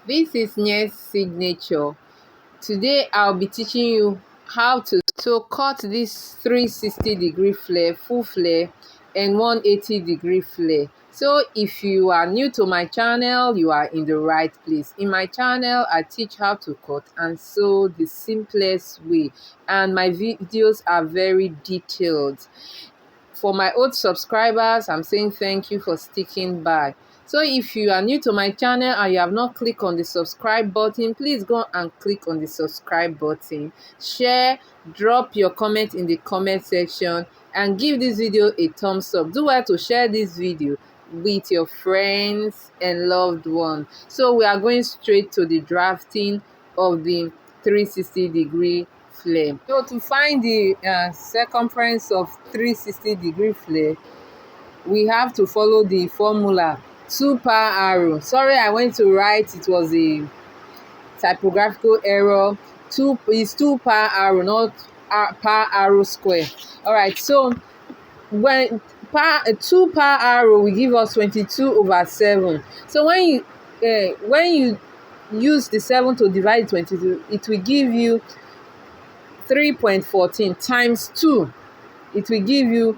This is Nye's signature. Today I'll be teaching you how to cut this 360-degree flare, full flare, and 180-degree flare. So if you are new to my channel, you are in the right place. In my channel, I teach how to cut and sew the simplest way, and my videos are very detailed. For my old subscribers, I'm saying thank you for sticking by. So if you are new to my channel and you have not clicked on the subscribe button, please go and click on the subscribe button. Share, drop your comment in the comment section, and give this video a thumbs up. Do well to share this video with your friends and loved ones. So we are going straight to the drafting of the 360-degree flare. So to find the circumference of 360-degree flare, we have to follow the formula 2 per arrow. Sorry, I went to write, it was a typographical error. 2 is 2 per arrow, not per arrow square. All right, so when 2 per arrow will give us 22/7. So when you use the 7 to divide 22, it will give you 3.14 times 2. It will give you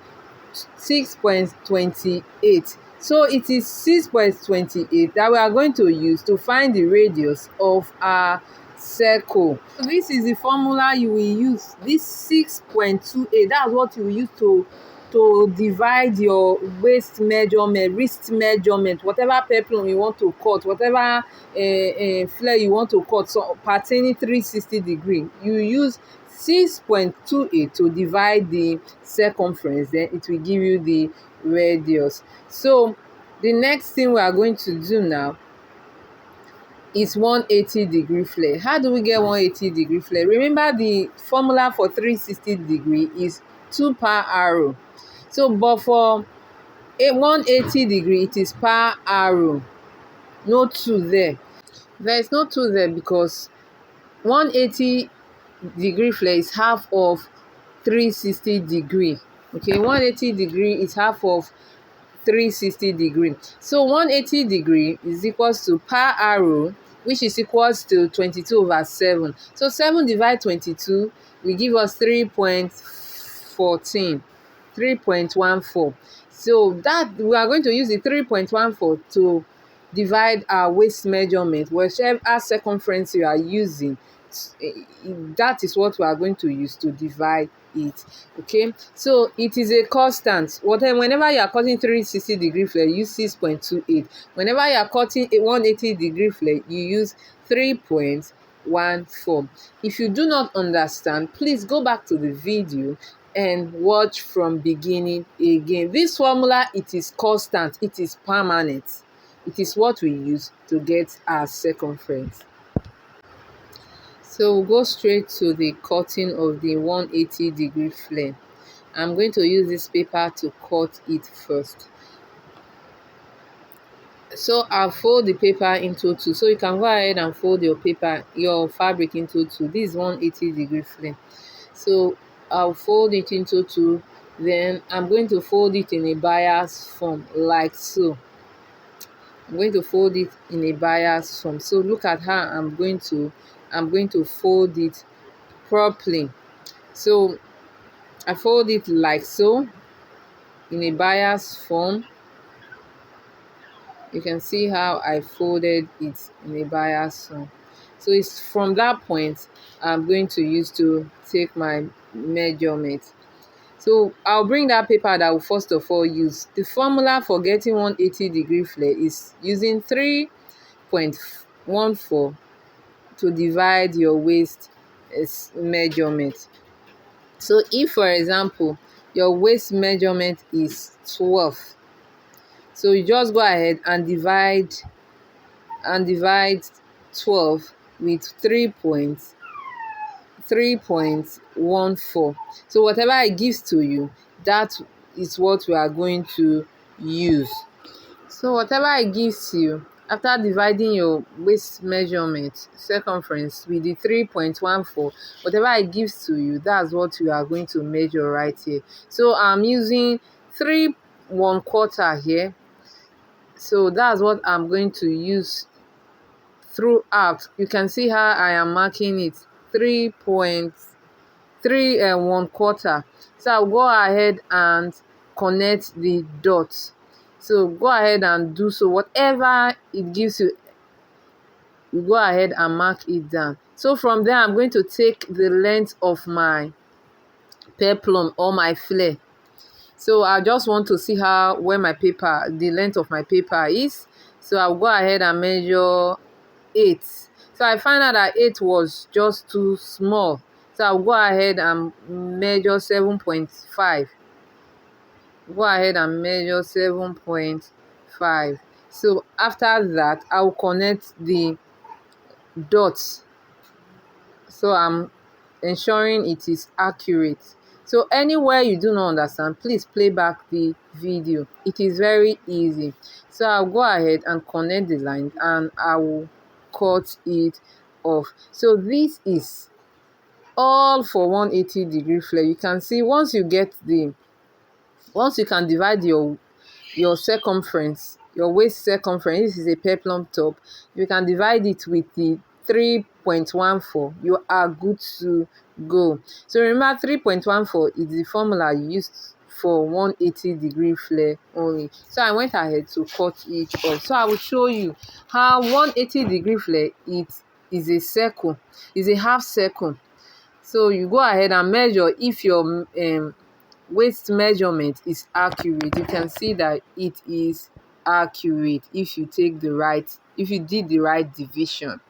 6.28. So it is 6.28 that we are going to use to find the radius of our circle. So this is the formula you will use. This 6.28, that's what you will use to divide your waist measurement, wrist measurement, whatever peplum you want to cut, whatever flare you want to cut, so pertaining 360-degree, you use 6.28 to divide the circumference, then it will give you the radius. So the next thing we are going to do now is 180-degree flare. How do we get 180-degree flare? Remember, the formula for 360-degree is 2 per arrow. So but for a 180-degree, it is per arrow, no 2 there. There is no 2 there because 180-degree flare is half of 360-degree. Okay, 180-degree is half of 360-degree. So 180-degree is equals to per arrow, which is equals to 22/7. So 7 divided 22 will give us 3.14. 3.14. So that we are going to use the 3.14 to divide our waist measurement, whichever circumference you are using. That is what we are going to use to divide it. Okay, so it is a constant. Whenever you are cutting 360-degree flare, you use 6.28. Whenever you are cutting a 180-degree flare, you use 3.14. If you do not understand, please go back to the video and watch from beginning again. This formula, it is constant, it is permanent. It is what we use to get our circumference. So we'll go straight to the cutting of the 180-degree flare. I'm going to use this paper to cut it first. So I'll fold the paper into 2. So you can go ahead and fold your fabric into 2. This is 180-degree flare. So I'll fold it into 2. Then I'm going to fold it in a bias form like so. I'm going to fold it in a bias form. So look at how I'm going to fold it properly. So I fold it like so in a bias form. You can see how I folded it in a bias form. So it's from that point I'm going to use to take my measurement. So I'll bring that paper that will first of all use. The formula for getting 180-degree flare is using 3.14 to divide your waist measurement. So if, for example, your waist measurement is 12, so you just go ahead and divide 12 with 3.14. So whatever it gives to you, that is what we are going to use. So whatever it gives you, after dividing your waist measurement circumference with the 3.14, whatever it gives to you, that's what you are going to measure right here. So I'm using 3 1/4 here. So that's what I'm going to use, throughout. You can see how I am marking it 3.3 and 1/4. So I'll go ahead and connect the dots. So go ahead and do so. Whatever it gives you, you go ahead and mark it down. So from there, I'm going to take the length of my peplum or my flare. So I just want to see how where my paper, the length of my paper is. So I'll go ahead and measure 8. So I find out that 8 was just too small. So I'll go ahead and measure 7.5. Go ahead and measure 7.5. So after that, I'll connect the dots. So I'm ensuring it is accurate. So anywhere you do not understand, please play back the video. It is very easy. So I'll go ahead and connect the line and I will cut it off. So this is all for 180-degree flare. You can see once you can divide your circumference, your waist circumference, this is a peplum top, you can divide it with the 3.14, you are good to go. So remember, 3.14 is the formula used for 180-degree flare only. So I went ahead to cut it off. So I will show you how 180-degree flare is a circle, is a half circle. So you go ahead and measure if your waist measurement is accurate. You can see that it is accurate if you did the right division.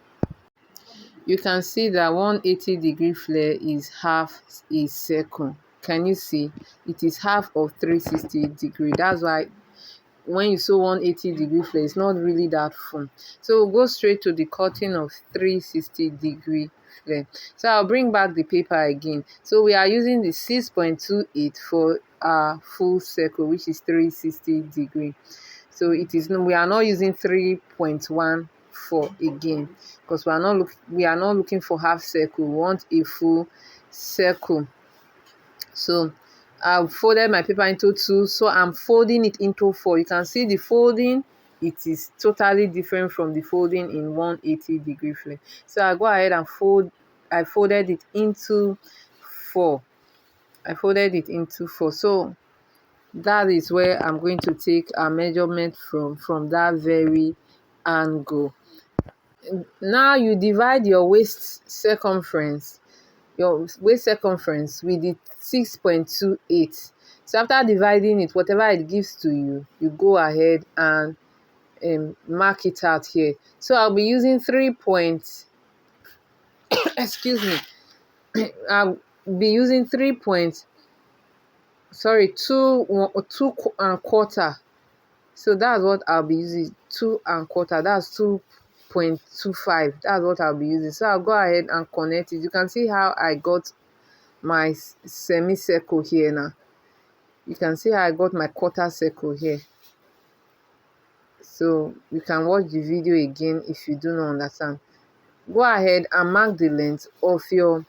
You can see that 180-degree flare is half a circle. Can you see? It is half of 360-degree. That's why when you sew 180-degree flare, it's not really that full. So we'll go straight to the cutting of 360-degree flare. So I'll bring back the paper again. So we are using the 6.28 for our full circle, which is 360-degree. So we are not using 3.14 again, because we are not looking for half circle. We want a full circle. So I've folded my paper into 2, so I'm folding it into 4. You can see the folding, it is totally different from the folding in 180-degree flare. So I go ahead and I folded it into 4. So that is where I'm going to take a measurement from that very angle. Now you divide your waist circumference with the 6.28. So after dividing it, whatever it gives to you, you go ahead and mark it out here. So I'll be using excuse me, I'll be using 2.25. So that's what I'll be using, 2.25. That's 2.25. That's what I'll be using. So I'll go ahead and connect it. You can see how I got my semicircle here now. You can see how I got my quarter circle here. So you can watch the video again if you do not understand. Go ahead and mark the length of your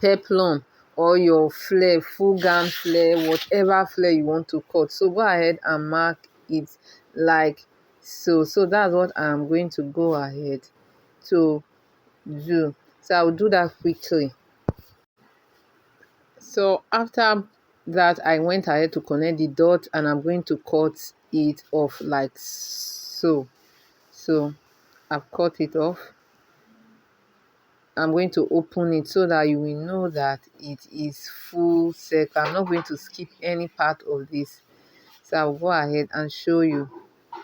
peplum or your flare, full gown flare, whatever flare you want to cut. So go ahead and mark it like so. So that's what I'm going to go ahead to do. So I'll do that quickly. So after that, I went ahead to connect the dot and I'm going to cut it off like so. So I've cut it off. I'm going to open it so that you will know that it is full circle. I'm not going to skip any part of this. So I'll go ahead and show you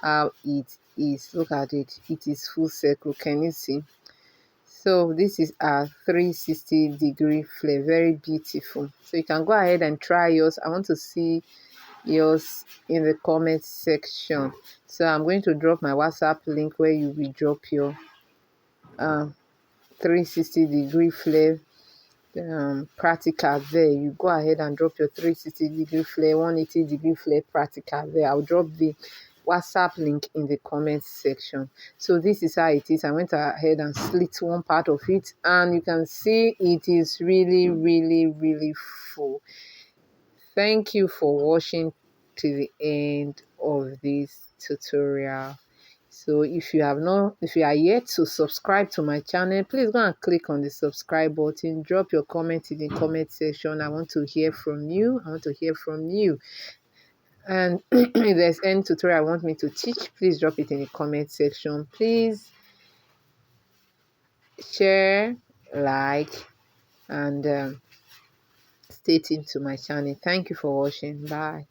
how it is. Look at it. It is full circle. Can you see? So this is a 360-degree flare. Very beautiful. So you can go ahead and try yours. I want to see yours in the comment section. So I'm going to drop my WhatsApp link where you will drop your 360-degree flare practical there. You go ahead and drop your 360-degree flare, 180-degree flare practical there. I'll drop the WhatsApp link in the comment section. So this is how it is. I went ahead and slit one part of it and you can see it is really, really, really full. Thank you for watching to the end of this tutorial. So if you are yet to subscribe to my channel, please go and click on the subscribe button. Drop your comment in the comment section. I want to hear from you. And if there's any tutorial I want me to teach, please drop it in the comment section. Please share, like, and stay tuned to my channel. Thank you for watching. Bye.